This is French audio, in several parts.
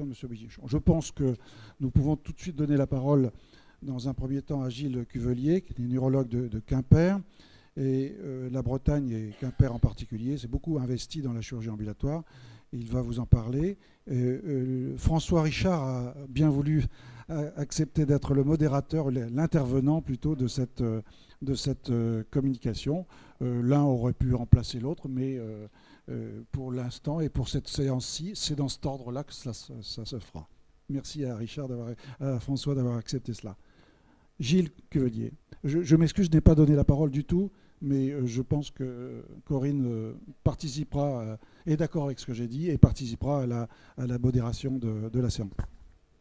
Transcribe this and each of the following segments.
Monsieur Bigichon. Je pense que nous pouvons tout de suite donner la parole, dans un premier temps, à Gilles Cuvelier, qui est neurologue de Quimper. Et la Bretagne, et Quimper en particulier, s'est beaucoup investi dans la chirurgie ambulatoire. Il va vous en parler. François Richard a bien voulu accepter d'être le modérateur, l'intervenant plutôt de cette communication. L'un aurait pu remplacer l'autre, mais pour l'instant et pour cette séance-ci, c'est dans cet ordre-là que ça se fera. Merci à François d'avoir accepté cela. Gilles Cuvelier. Je m'excuse, je n'ai pas donné la parole du tout, mais je pense que Corinne participera, est d'accord avec ce que j'ai dit, et participera à la modération de la séance.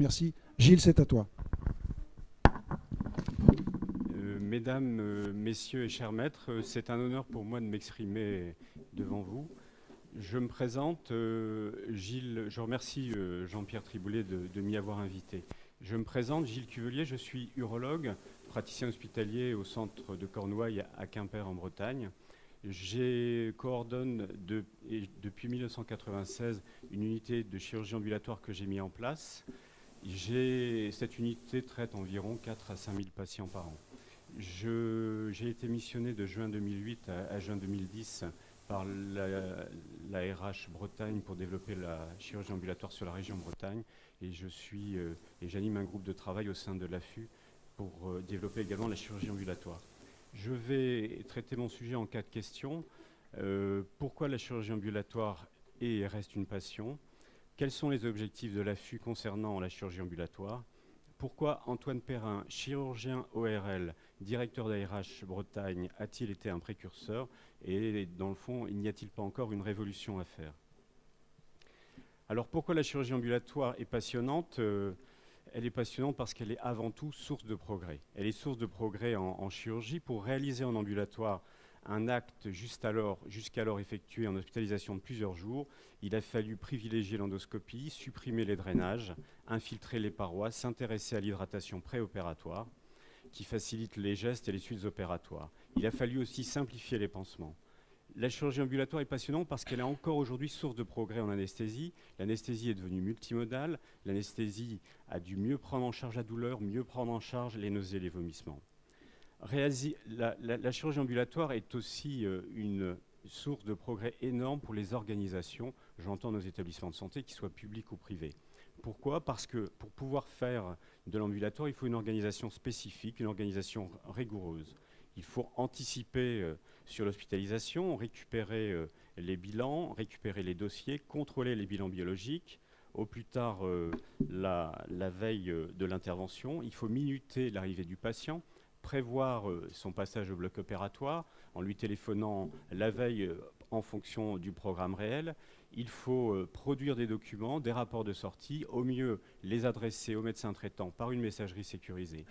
Merci. Gilles, c'est à toi. Mesdames, messieurs et chers maîtres, c'est un honneur pour moi de m'exprimer devant vous. Je me présente, Gilles, je remercie Jean-Pierre Triboulet de m'y avoir invité. Je me présente, Gilles Cuvelier, je suis urologue, praticien hospitalier au centre de Cornouailles à Quimper en Bretagne. Je coordonne depuis 1996 une unité de chirurgie ambulatoire que j'ai mis en place. Cette unité traite environ 4 à 5 000 patients par an. J'ai été missionné de juin 2008 à juin 2010 par la RH Bretagne pour développer la chirurgie ambulatoire sur la région Bretagne et j'anime un groupe de travail au sein de l'AFU pour développer également la chirurgie ambulatoire. Je vais traiter mon sujet en 4 questions. Pourquoi la chirurgie ambulatoire est et reste une passion? Quels sont les objectifs de l'AFU concernant la chirurgie ambulatoire? Pourquoi Antoine Perrin, chirurgien ORL, directeur d'ARH Bretagne, a-t-il été un précurseur? Et dans le fond, n'y a-t-il pas encore une révolution à faire? Alors pourquoi la chirurgie ambulatoire est passionnante? Elle est passionnante parce qu'elle est avant tout source de progrès. Elle est source de progrès en chirurgie. Pour réaliser en ambulatoire un acte jusqu'alors effectué en hospitalisation de plusieurs jours, il a fallu privilégier l'endoscopie, supprimer les drainages, infiltrer les parois, s'intéresser à l'hydratation préopératoire qui facilite les gestes et les suites opératoires. Il a fallu aussi simplifier les pansements. La chirurgie ambulatoire est passionnante parce qu'elle est encore aujourd'hui source de progrès en anesthésie. L'anesthésie est devenue multimodale. L'anesthésie a dû mieux prendre en charge la douleur, mieux prendre en charge les nausées et les vomissements. La chirurgie ambulatoire est aussi une source de progrès énorme pour les organisations, j'entends nos établissements de santé, qu'ils soient publics ou privés. Pourquoi? Parce que pour pouvoir faire de l'ambulatoire, il faut une organisation spécifique, une organisation rigoureuse. Il faut anticiper sur l'hospitalisation, récupérer les bilans, récupérer les dossiers, contrôler les bilans biologiques. Au plus tard, la veille de l'intervention, il faut minuter l'arrivée du patient, prévoir son passage au bloc opératoire en lui téléphonant la veille en fonction du programme réel. Il faut produire des documents, des rapports de sortie, au mieux les adresser au médecin traitant par une messagerie sécurisée.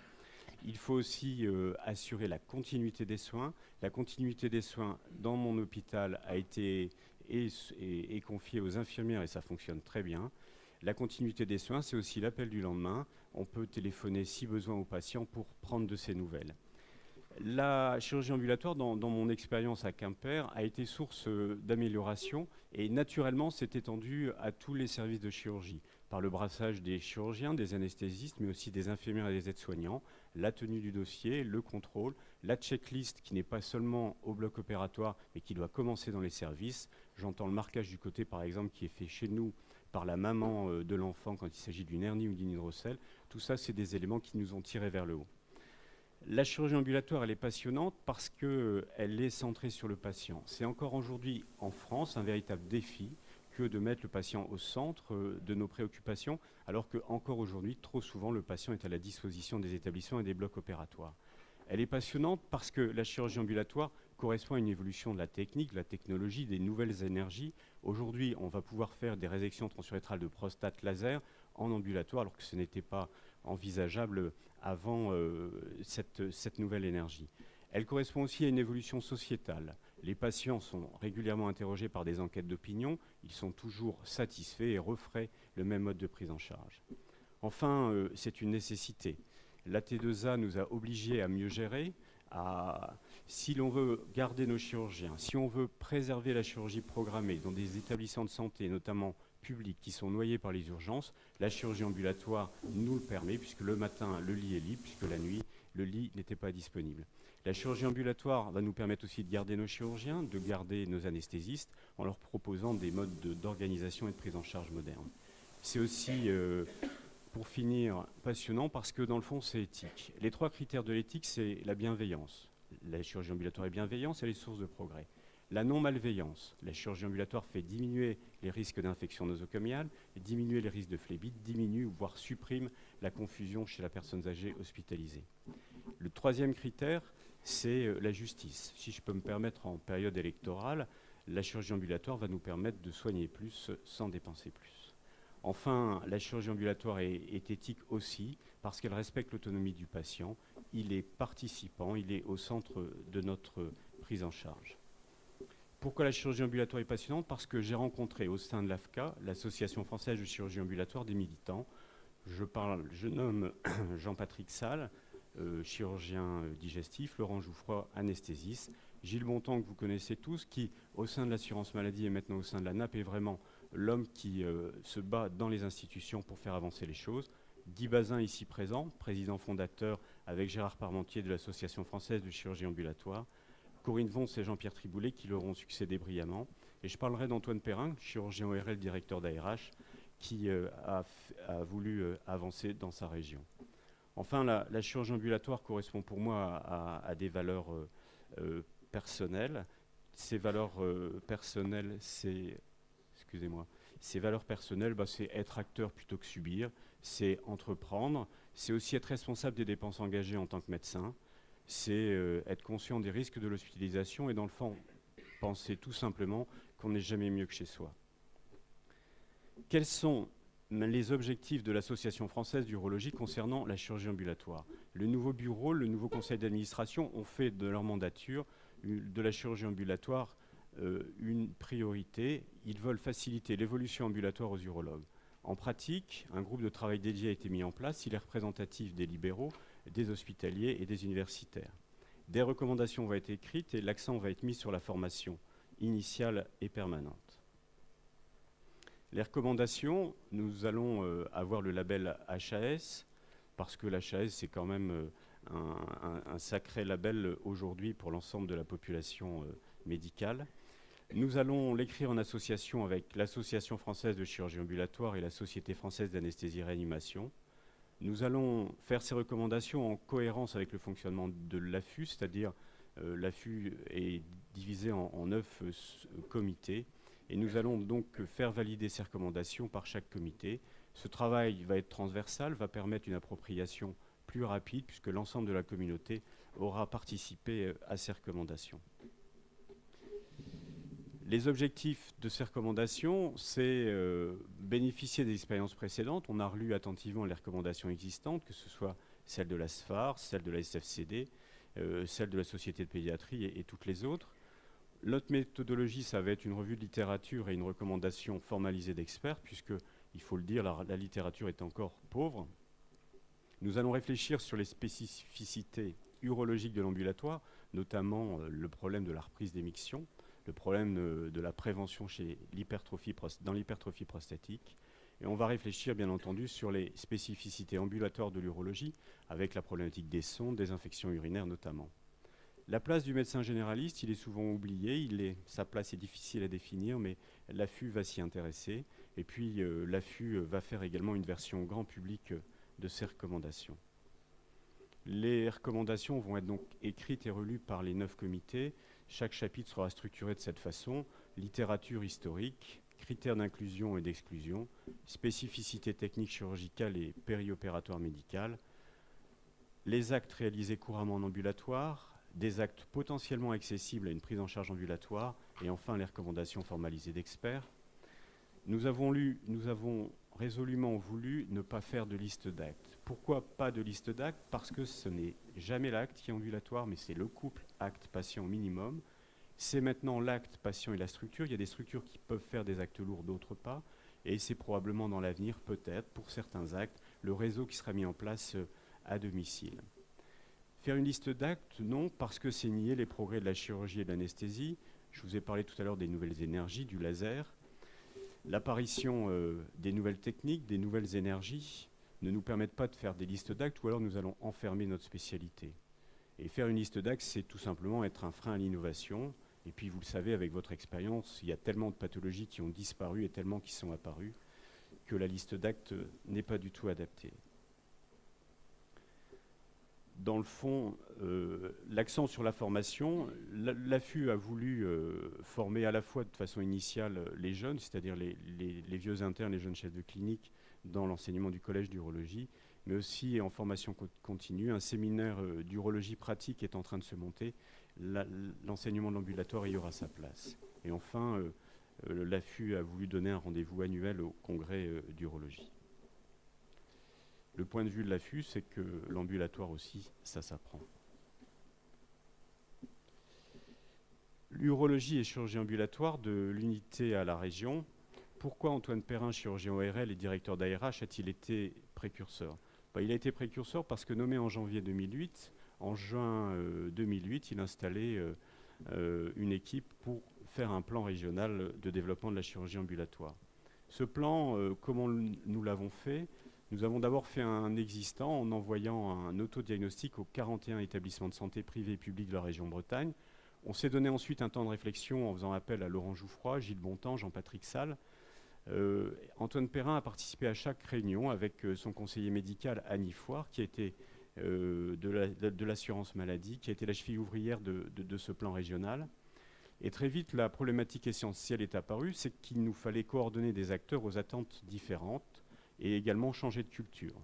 Il faut aussi assurer la continuité des soins. La continuité des soins dans mon hôpital a été est confiée aux infirmières et ça fonctionne très bien. La continuité des soins, c'est aussi l'appel du lendemain. On peut téléphoner si besoin au patient pour prendre de ses nouvelles. La chirurgie ambulatoire, dans mon expérience à Quimper, a été source d'amélioration et naturellement s'est étendue à tous les services de chirurgie, par le brassage des chirurgiens, des anesthésistes, mais aussi des infirmières et des aides-soignants, la tenue du dossier, le contrôle, la checklist qui n'est pas seulement au bloc opératoire, mais qui doit commencer dans les services. J'entends le marquage du côté, par exemple, qui est fait chez nous par la maman de l'enfant quand il s'agit d'une hernie ou d'une hydrocèle. Tout ça, c'est des éléments qui nous ont tirés vers le haut. La chirurgie ambulatoire, elle est passionnante parce qu'elle est centrée sur le patient. C'est encore aujourd'hui en France un véritable défi que de mettre le patient au centre de nos préoccupations, alors qu'encore aujourd'hui, trop souvent, le patient est à la disposition des établissements et des blocs opératoires. Elle est passionnante parce que la chirurgie ambulatoire correspond à une évolution de la technique, de la technologie, des nouvelles énergies. Aujourd'hui, on va pouvoir faire des résections transurétrales de prostate laser en ambulatoire, alors que ce n'était pas envisageable avant cette nouvelle énergie. Elle correspond aussi à une évolution sociétale. Les patients sont régulièrement interrogés par des enquêtes d'opinion. Ils sont toujours satisfaits et referaient le même mode de prise en charge. Enfin, c'est une nécessité. La T2A nous a obligés à mieux gérer. Si l'on veut garder nos chirurgiens, si on veut préserver la chirurgie programmée dans des établissements de santé, notamment publics qui sont noyés par les urgences, la chirurgie ambulatoire nous le permet, puisque le matin, le lit est libre, puisque la nuit, le lit n'était pas disponible. La chirurgie ambulatoire va nous permettre aussi de garder nos chirurgiens, de garder nos anesthésistes, en leur proposant des modes d'organisation et de prise en charge modernes. C'est aussi, pour finir, passionnant parce que dans le fond, c'est éthique. Les 3 critères de l'éthique, c'est la bienveillance. La chirurgie ambulatoire est bienveillante, elle est source de progrès. La non-malveillance. La chirurgie ambulatoire fait diminuer les risques d'infection nosocomiale, diminuer les risques de phlébite, diminue voire supprime la confusion chez la personne âgée hospitalisée. Le 3e critère, c'est la justice. Si je peux me permettre, en période électorale, la chirurgie ambulatoire va nous permettre de soigner plus sans dépenser plus. Enfin, la chirurgie ambulatoire est éthique aussi parce qu'elle respecte l'autonomie du patient. Il est participant, il est au centre de notre prise en charge. Pourquoi la chirurgie ambulatoire est passionnante? Parce que j'ai rencontré au sein de l'AFCA, l'Association française de chirurgie ambulatoire, des militants. Je nomme Jean-Patrick Salle, chirurgien digestif, Laurent Jouffroy, anesthésiste, Gilles Bontemps, que vous connaissez tous, qui, au sein de l'assurance maladie et maintenant au sein de la NAP, est vraiment l'homme qui se bat dans les institutions pour faire avancer les choses. Guy Bazin, ici présent, président fondateur avec Gérard Parmentier de l'Association française de chirurgie ambulatoire. Corinne Vons et Jean-Pierre Triboulet qui leur ont succédé brillamment. Et je parlerai d'Antoine Perrin, chirurgien ORL, directeur d'ARH, qui a voulu avancer dans sa région. Enfin, la chirurgie ambulatoire correspond pour moi à des valeurs personnelles. Ces valeurs personnelles, c'est être acteur plutôt que subir, c'est entreprendre, c'est aussi être responsable des dépenses engagées en tant que médecin, c'est être conscient des risques de l'hospitalisation et dans le fond, penser tout simplement qu'on n'est jamais mieux que chez soi. Quels sont les objectifs de l'Association française d'urologie concernant la chirurgie ambulatoire? Le nouveau bureau, le nouveau conseil d'administration ont fait de leur mandature de la chirurgie ambulatoire une priorité. Ils veulent faciliter l'évolution ambulatoire aux urologues. En pratique, un groupe de travail dédié a été mis en place. Il est représentatif des libéraux, des hospitaliers et des universitaires. Des recommandations vont être écrites et l'accent va être mis sur la formation initiale et permanente. Les recommandations, nous allons avoir le label HAS, parce que l'HAS, c'est quand même un sacré label aujourd'hui pour l'ensemble de la population médicale. Nous allons l'écrire en association avec l'Association française de chirurgie ambulatoire et la Société française d'anesthésie-réanimation. Nous allons faire ces recommandations en cohérence avec le fonctionnement de l'AFU, c'est-à-dire l'AFU est divisé en 9 comités. Et nous allons donc faire valider ces recommandations par chaque comité. Ce travail va être transversal, va permettre une appropriation plus rapide puisque l'ensemble de la communauté aura participé à ces recommandations. Les objectifs de ces recommandations, c'est bénéficier des expériences précédentes. On a relu attentivement les recommandations existantes, que ce soit celles de la SFAR, celles de la SFCD, celles de la Société de pédiatrie et toutes les autres. Notre méthodologie, ça va être une revue de littérature et une recommandation formalisée d'experts, puisque, il faut le dire, la littérature est encore pauvre. Nous allons réfléchir sur les spécificités urologiques de l'ambulatoire, notamment le problème de la reprise d'émission, le problème de la prévention dans l'hypertrophie prostatique. Et on va réfléchir, bien entendu, sur les spécificités ambulatoires de l'urologie, avec la problématique des sondes, des infections urinaires notamment. La place du médecin généraliste, il est souvent oublié, sa place est difficile à définir, mais l'AFU va s'y intéresser. Et puis l'AFU va faire également une version grand public de ces recommandations. Les recommandations vont être donc écrites et relues par les 9 comités. Chaque chapitre sera structuré de cette façon: littérature historique, critères d'inclusion et d'exclusion, spécificités techniques chirurgicales et périopératoires médicales, les actes réalisés couramment en ambulatoire, des actes potentiellement accessibles à une prise en charge ambulatoire, et enfin les recommandations formalisées d'experts. Nous avons résolument voulu ne pas faire de liste d'actes. Pourquoi pas de liste d'actes? Parce que ce n'est jamais l'acte qui est ambulatoire, mais c'est le couple acte-patient minimum. C'est maintenant l'acte, patient et la structure. Il y a des structures qui peuvent faire des actes lourds, d'autres pas. Et c'est probablement dans l'avenir, peut-être, pour certains actes, le réseau qui sera mis en place à domicile. Faire une liste d'actes, non, parce que c'est nier les progrès de la chirurgie et de l'anesthésie. Je vous ai parlé tout à l'heure des nouvelles énergies, du laser. L'apparition des nouvelles techniques, des nouvelles énergies ne nous permettent pas de faire des listes d'actes, ou alors nous allons enfermer notre spécialité. Et faire une liste d'actes, c'est tout simplement être un frein à l'innovation. Et puis, vous le savez, avec votre expérience, il y a tellement de pathologies qui ont disparu et tellement qui sont apparues que la liste d'actes n'est pas du tout adaptée. Dans le fond, l'accent sur la formation, l'AFU a voulu former à la fois de façon initiale les jeunes, c'est-à-dire les vieux internes, les jeunes chefs de clinique, dans l'enseignement du collège d'urologie, mais aussi en formation continue. Un séminaire d'urologie pratique est en train de se monter. L'enseignement de l'ambulatoire y aura sa place. Et enfin, l'AFU a voulu donner un rendez-vous annuel au congrès d'urologie. Le point de vue de l'AFU, c'est que l'ambulatoire aussi, ça s'apprend. L'urologie et chirurgie ambulatoire de l'unité à la région. Pourquoi Antoine Perrin, chirurgien ORL et directeur d'ARH, a-t-il été précurseur? Il a été précurseur parce que nommé en janvier 2008, en juin 2008, il a installé une équipe pour faire un plan régional de développement de la chirurgie ambulatoire. Ce plan, comment nous l'avons fait? Nous avons d'abord fait un existant en envoyant un autodiagnostic aux 41 établissements de santé privés et publics de la région Bretagne. On s'est donné ensuite un temps de réflexion en faisant appel à Laurent Jouffroy, Gilles Bontemps, Jean-Patrick Salle. Antoine Perrin a participé à chaque réunion avec son conseiller médical Annie Foire, qui a été de l'assurance maladie, qui a été la cheville ouvrière de ce plan régional. Et très vite, la problématique essentielle est apparue, c'est qu'il nous fallait coordonner des acteurs aux attentes différentes et également changer de culture.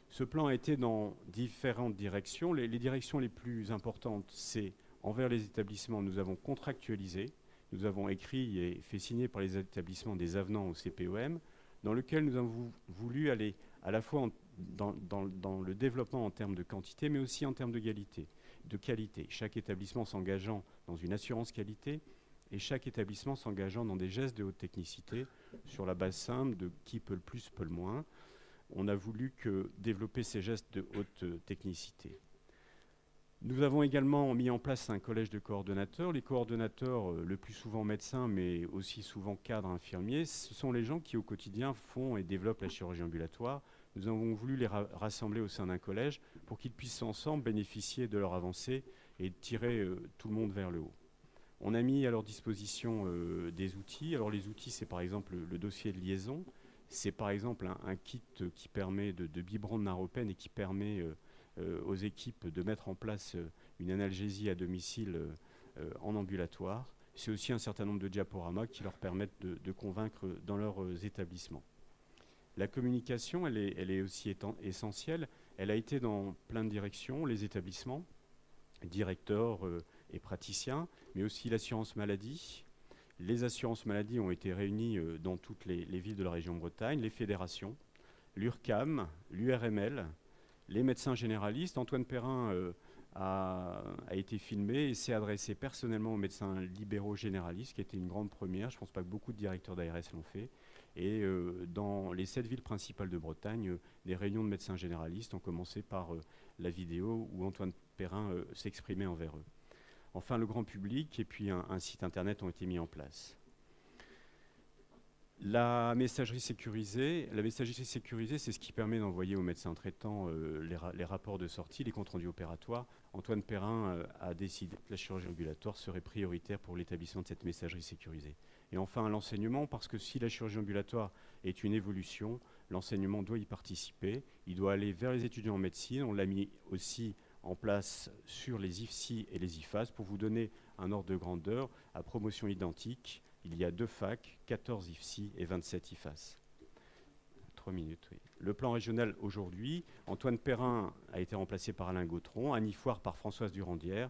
Ce plan a été dans différentes directions. Les directions les plus importantes, c'est envers les établissements, nous avons contractualisé, nous avons écrit et fait signer par les établissements des avenants au CPOM, dans lequel nous avons voulu aller à la fois dans le développement en termes de quantité, mais aussi en termes de qualité. Chaque établissement s'engageant dans une assurance qualité et chaque établissement s'engageant dans des gestes de haute technicité sur la base simple de qui peut le plus, peut le moins. On a voulu développer ces gestes de haute technicité. Nous avons également mis en place un collège de coordonnateurs. Les coordonnateurs, le plus souvent médecins, mais aussi souvent cadres infirmiers, ce sont les gens qui au quotidien font et développent la chirurgie ambulatoire. Nous avons voulu les rassembler au sein d'un collège pour qu'ils puissent ensemble bénéficier de leur avancée et tirer tout le monde vers le haut. On a mis à leur disposition des outils. Alors les outils, c'est par exemple le dossier de liaison. C'est par exemple un kit qui permet de biberon de naropène et qui permet aux équipes de mettre en place une analgésie à domicile en ambulatoire. C'est aussi un certain nombre de diaporamas qui leur permettent de convaincre dans leurs établissements. La communication, elle est aussi essentielle. Elle a été dans plein de directions, les établissements, directeurs et praticiens, mais aussi l'assurance maladie. Les assurances maladies ont été réunies dans toutes les villes de la région Bretagne, les fédérations, l'URCAM, l'URML, les médecins généralistes. Antoine Perrin a été filmé et s'est adressé personnellement aux médecins libéraux généralistes, qui était une grande première. Je ne pense pas que beaucoup de directeurs d'ARS l'ont fait. Et dans les 7 villes principales de Bretagne, les réunions de médecins généralistes ont commencé par la vidéo où Antoine Perrin s'exprimait envers eux. Enfin, le grand public et puis un site internet ont été mis en place. La messagerie sécurisée, c'est ce qui permet d'envoyer aux médecins traitants les rapports de sortie, les comptes rendus opératoires. Antoine Perrin a décidé que la chirurgie ambulatoire serait prioritaire pour l'établissement de cette messagerie sécurisée. Et enfin, l'enseignement, parce que si la chirurgie ambulatoire est une évolution, l'enseignement doit y participer. Il doit aller vers les étudiants en médecine. On l'a mis aussi en place sur les IFSI et les IFAS. Pour vous donner un ordre de grandeur, à promotion identique, il y a 2 facs, 14 IFSI et 27 IFAS. 3 minutes, oui. Le plan régional aujourd'hui, Antoine Perrin a été remplacé par Alain Gautron, Annie Foire par Françoise Durandière.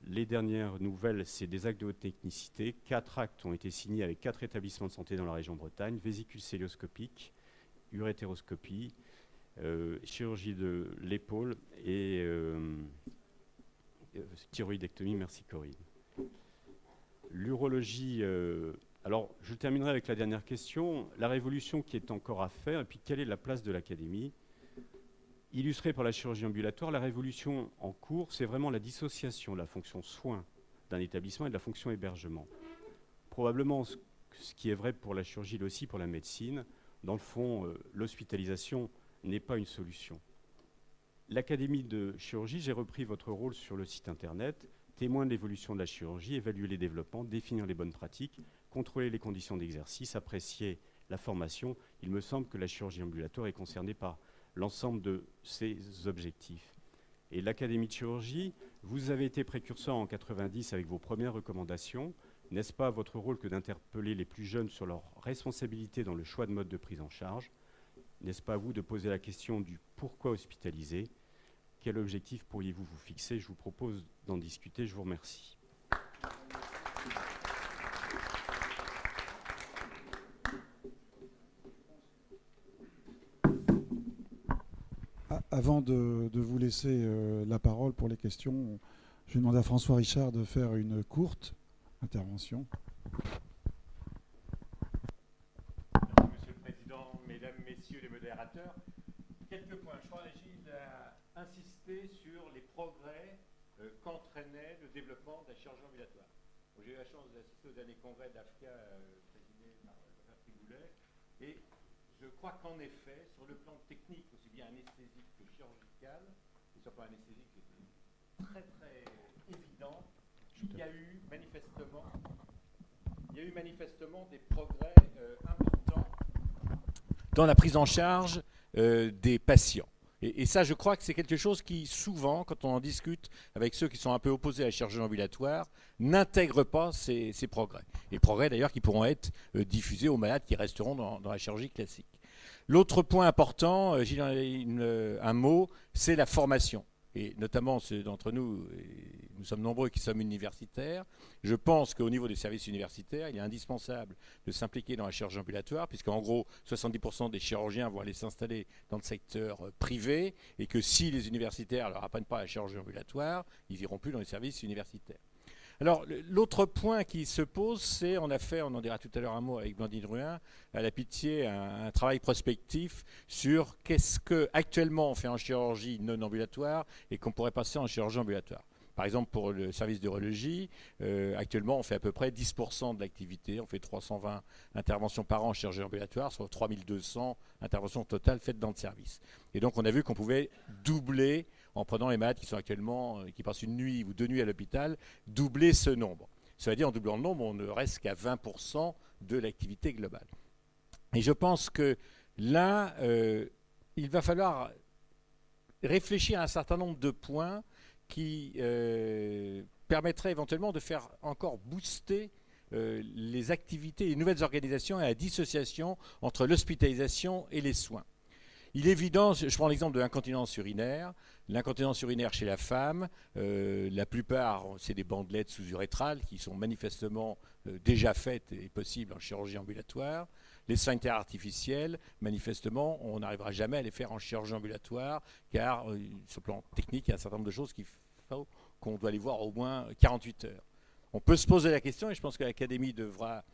Les dernières nouvelles, c'est des actes de haute technicité. 4 actes ont été signés avec 4 établissements de santé dans la région Bretagne, vésicule cœlioscopique, urétéroscopie, chirurgie de l'épaule et thyroïdectomie, merci Corinne. L'urologie, alors je terminerai avec la dernière question, la révolution qui est encore à faire, et puis quelle est la place de l'académie? Illustrée par la chirurgie ambulatoire, la révolution en cours, c'est vraiment la dissociation de la fonction soin d'un établissement et de la fonction hébergement. Probablement ce ce qui est vrai pour la chirurgie, mais aussi pour la médecine. Dans le fond, l'hospitalisation n'est pas une solution. L'Académie de chirurgie, j'ai repris votre rôle sur le site internet, témoin de l'évolution de la chirurgie, évaluer les développements, définir les bonnes pratiques, contrôler les conditions d'exercice, apprécier la formation. Il me semble que la chirurgie ambulatoire est concernée par l'ensemble de ces objectifs. Et l'Académie de chirurgie, vous avez été précurseur en 90 avec vos premières recommandations. N'est-ce pas votre rôle que d'interpeller les plus jeunes sur leur responsabilité dans le choix de mode de prise en charge? N'est-ce pas à vous de poser la question du pourquoi hospitaliser? Quel objectif pourriez-vous vous fixer? Je vous propose d'en discuter. Je vous remercie. Avant de vous laisser la parole pour les questions, je demande à François Richard de faire une courte intervention. Monsieur le Président, Mesdames, Messieurs les modérateurs, quelques points. Je crois que Gilles a insisté sur les progrès qu'entraînait le développement de la chirurgie ambulatoire. J'ai eu la chance d'assister au dernier congrès d'AFCA présidé par Patrick Boulet, et je crois qu'en effet, sur le plan technique, aussi bien anesthésique que chirurgical, et sur le plan anesthésique, c'était très très évident qu'il y a eu manifestement des progrès importants dans la prise en charge des patients. Et ça, je crois que c'est quelque chose qui, souvent, quand on en discute avec ceux qui sont un peu opposés à la chirurgie ambulatoire, n'intègre pas ces progrès. Et progrès, d'ailleurs, qui pourront être diffusés aux malades qui resteront dans la chirurgie classique. L'autre point important, Gilles en a dit un mot, c'est la formation. Et notamment ceux d'entre nous, et nous sommes nombreux qui sommes universitaires, je pense qu'au niveau des services universitaires, il est indispensable de s'impliquer dans la chirurgie ambulatoire, puisqu'en gros, 70% des chirurgiens vont aller s'installer dans le secteur privé, et que si les universitaires ne leur apprennent pas la chirurgie ambulatoire, ils n'iront plus dans les services universitaires. Alors, l'autre point qui se pose, c'est, on en dira tout à l'heure un mot avec Blandine Ruin, à la Pitié, un travail prospectif sur qu'est-ce qu'actuellement on fait en chirurgie non ambulatoire et qu'on pourrait passer en chirurgie ambulatoire. Par exemple, pour le service d'urologie, actuellement, on fait à peu près 10% de l'activité. On fait 320 interventions par an en chirurgie ambulatoire, soit 3200 interventions totales faites dans le service. Et donc, on a vu qu'on pouvait doubler, en prenant les malades qui sont actuellement, qui passent une nuit ou 2 nuits à l'hôpital, doubler ce nombre. Cela dit, en doublant le nombre, on ne reste qu'à 20% de l'activité globale. Et je pense que là, il va falloir réfléchir à un certain nombre de points qui permettraient éventuellement de faire encore booster les activités, les nouvelles organisations et la dissociation entre l'hospitalisation et les soins. Il est évident, je prends l'exemple de l'incontinence urinaire. L'incontinence urinaire chez la femme, la plupart, c'est des bandelettes sous-urétrales qui sont manifestement déjà faites et possibles en chirurgie ambulatoire. Les sphincters artificiels, manifestement, on n'arrivera jamais à les faire en chirurgie ambulatoire, car sur le plan technique, il y a un certain nombre de choses qu'on doit les voir au moins 48 heures. On peut se poser la question, et je pense que l'Académie devra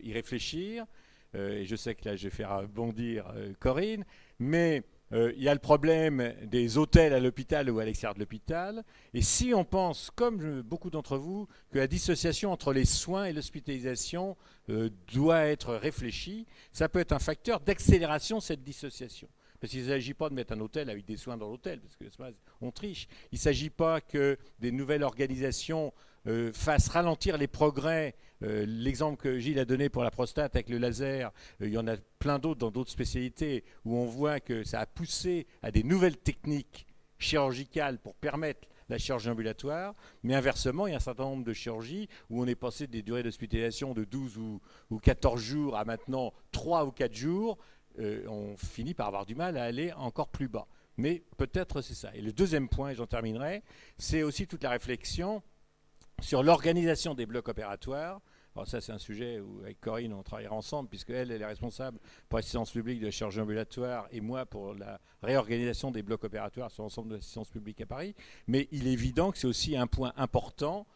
y réfléchir, et je sais que là je vais faire bondir Corinne, mais il y a le problème des hôtels à l'hôpital ou à l'extérieur de l'hôpital. Et si on pense, comme beaucoup d'entre vous, que la dissociation entre les soins et l'hospitalisation doit être réfléchie, ça peut être un facteur d'accélération, cette dissociation. Parce qu'il ne s'agit pas de mettre un hôtel avec des soins dans l'hôtel, parce que on triche. Il ne s'agit pas que des nouvelles organisations fassent ralentir les progrès. L'exemple que Gilles a donné pour la prostate avec le laser, il y en a plein d'autres dans d'autres spécialités où on voit que ça a poussé à des nouvelles techniques chirurgicales pour permettre la chirurgie ambulatoire, mais inversement, il y a un certain nombre de chirurgies où on est passé des durées d'hospitalisation de 12 ou 14 jours à maintenant 3 ou 4 jours. On finit par avoir du mal à aller encore plus bas. Mais peut-être c'est ça. Et le deuxième point, et j'en terminerai, c'est aussi toute la réflexion sur l'organisation des blocs opératoires. Alors ça, c'est un sujet où, avec Corinne, on travaillera ensemble, puisqu'elle est responsable pour l'assistance publique de la chirurgie ambulatoire et moi pour la réorganisation des blocs opératoires sur l'ensemble de l'assistance publique à Paris. Mais il est évident que c'est aussi un point important,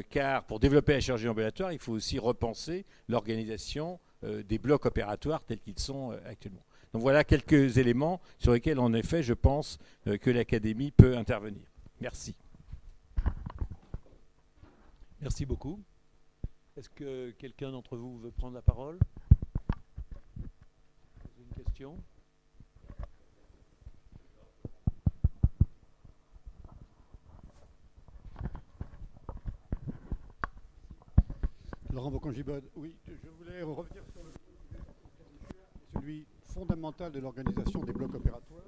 car pour développer la chirurgie ambulatoire, il faut aussi repenser l'organisation des blocs opératoires tels qu'ils sont actuellement. Donc voilà quelques éléments sur lesquels, en effet, je pense que l'Académie peut intervenir. Merci. Merci beaucoup. Est-ce que quelqu'un d'entre vous veut prendre la parole? Une question? Laurent Bocon-Gibod, oui, je voulais revenir sur le celui fondamental de l'organisation des blocs opératoires.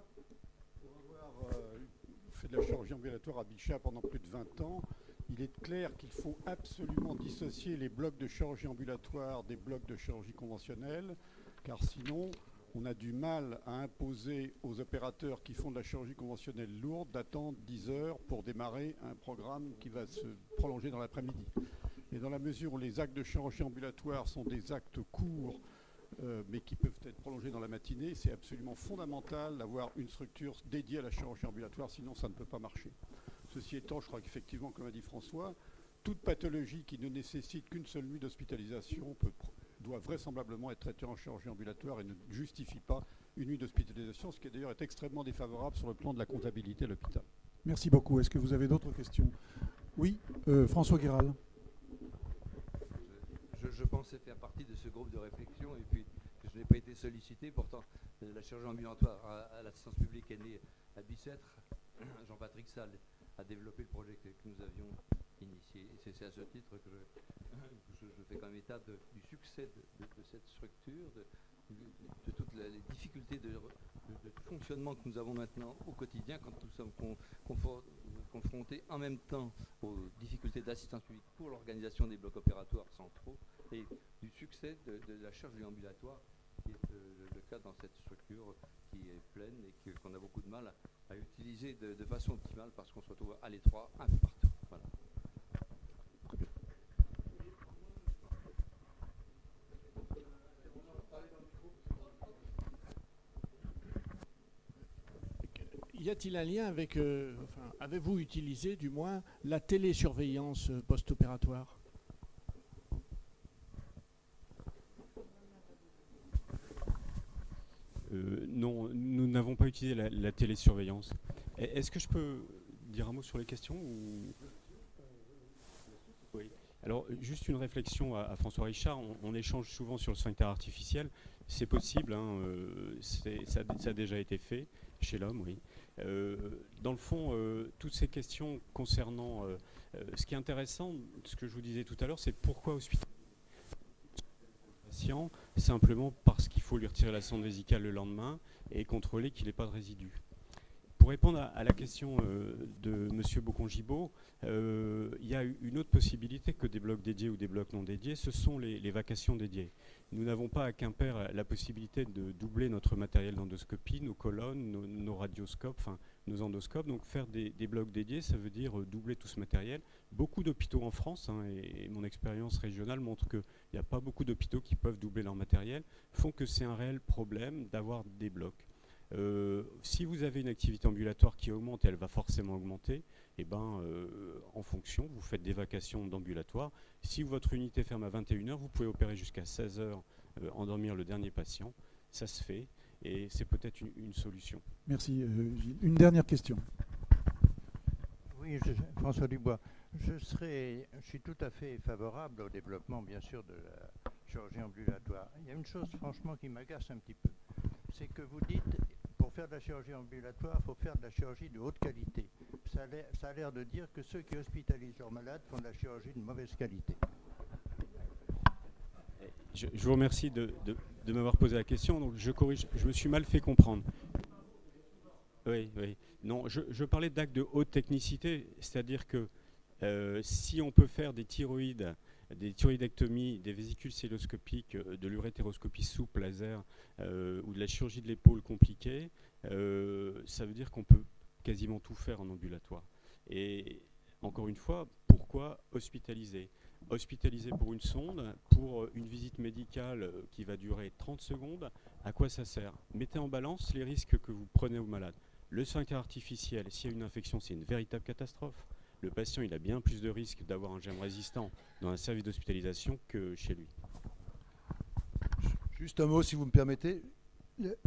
Pour avoir fait de la chirurgie ambulatoire à Bichat pendant plus de 20 ans, il est clair qu'il faut absolument dissocier les blocs de chirurgie ambulatoire des blocs de chirurgie conventionnelle, car sinon on a du mal à imposer aux opérateurs qui font de la chirurgie conventionnelle lourde d'attendre 10 heures pour démarrer un programme qui va se prolonger dans l'après-midi. Et dans la mesure où les actes de chirurgie ambulatoire sont des actes courts, mais qui peuvent être prolongés dans la matinée, c'est absolument fondamental d'avoir une structure dédiée à la chirurgie ambulatoire, sinon ça ne peut pas marcher. Ceci étant, je crois qu'effectivement, comme a dit François, toute pathologie qui ne nécessite qu'une seule nuit d'hospitalisation doit vraisemblablement être traitée en chirurgie ambulatoire et ne justifie pas une nuit d'hospitalisation, ce qui d'ailleurs est extrêmement défavorable sur le plan de la comptabilité à l'hôpital. Merci beaucoup. Est-ce que vous avez d'autres questions? Oui, François Guéral. Je pensais faire partie de ce groupe de réflexion et puis je n'ai pas été sollicité. Pourtant, la chirurgie ambulatoire à l'assistance publique est née à Bicêtre. Jean-Patrick Sall a développé le projet que nous avions initié. Et c'est à ce titre que je fais quand même état du succès de cette structure, de toutes les difficultés de fonctionnement que nous avons maintenant au quotidien quand nous sommes confrontés en même temps aux difficultés d'assistance publique pour l'organisation des blocs opératoires centraux et du succès de la chirurgie ambulatoire qui est le cas dans cette structure qui est pleine et qu'on a beaucoup de mal à utiliser de façon optimale parce qu'on se retrouve à l'étroit un peu partout. Voilà. Y a-t-il un lien avec, avez-vous utilisé du moins la télésurveillance post-opératoire? Non, nous n'avons pas utilisé la télésurveillance. Est-ce que je peux dire un mot sur les questions ou... Oui. Alors, juste une réflexion à François Richard. On échange souvent sur le sphincter artificiel. C'est possible, hein, ça a déjà été fait chez l'homme, oui. Dans le fond, toutes ces questions concernant... ce qui est intéressant, ce que je vous disais tout à l'heure, c'est pourquoi hospitaliser patient simplement parce qu'il faut lui retirer la sonde vésicale le lendemain et contrôler qu'il n'ait pas de résidus. Pour répondre à la question de M. Bocon-Gibod, il y a une autre possibilité que des blocs dédiés ou des blocs non dédiés, ce sont les vacations dédiées. Nous n'avons pas à Quimper la possibilité de doubler notre matériel d'endoscopie, nos colonnes, nos radioscopes, enfin nos endoscopes. Donc faire des blocs dédiés, ça veut dire doubler tout ce matériel. Beaucoup d'hôpitaux en France, hein, et mon expérience régionale montre qu'il n'y a pas beaucoup d'hôpitaux qui peuvent doubler leur matériel, font que c'est un réel problème d'avoir des blocs. Si vous avez une activité ambulatoire qui augmente, et elle va forcément augmenter, et en fonction, vous faites des vacations d'ambulatoire. Si votre unité ferme à 21h, vous pouvez opérer jusqu'à 16h, endormir le dernier patient. Ça se fait, et c'est peut-être une solution. Merci, Gilles. Une dernière question. Oui, François Dubois. Je suis tout à fait favorable au développement, bien sûr, de la chirurgie ambulatoire. Il y a une chose, franchement, qui m'agace un petit peu. C'est que vous dites, pour faire de la chirurgie ambulatoire, il faut faire de la chirurgie de haute qualité. Ça a l'air de dire que ceux qui hospitalisent leurs malades font de la chirurgie de mauvaise qualité. Je vous remercie de m'avoir posé la question. Donc je corrige, je me suis mal fait comprendre. Oui. Non, je parlais d'actes de haute technicité, c'est-à-dire que si on peut faire des thyroïdes, des thyroïdectomies, des vésicules cystoscopiques, de l'urétéroscopie souple laser ou de la chirurgie de l'épaule compliquée, ça veut dire qu'on peut quasiment tout faire en ambulatoire. Et encore une fois, pourquoi hospitaliser? Hospitaliser pour une sonde, pour une visite médicale qui va durer 30 secondes, à quoi ça sert? Mettez en balance les risques que vous prenez aux malades. Le sphincter artificiel, s'il y a une infection, c'est une véritable catastrophe. Le patient, il a bien plus de risques d'avoir un germe résistant dans un service d'hospitalisation que chez lui. Juste un mot, si vous me permettez.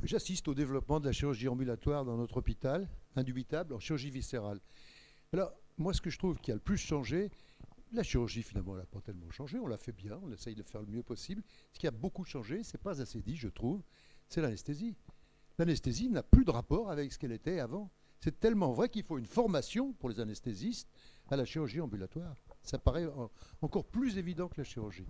J'assiste au développement de la chirurgie ambulatoire dans notre hôpital, indubitable, en chirurgie viscérale. Alors, moi, ce que je trouve qui a le plus changé, La chirurgie, finalement, elle n'a pas tellement changé. On l'a fait bien, on essaye de faire le mieux possible. Ce qui a beaucoup changé, c'est pas assez dit, je trouve, c'est l'anesthésie. L'anesthésie n'a plus de rapport avec ce qu'elle était avant. C'est tellement vrai qu'il faut une formation pour les anesthésistes à la chirurgie ambulatoire. Ça paraît encore plus évident que la chirurgie.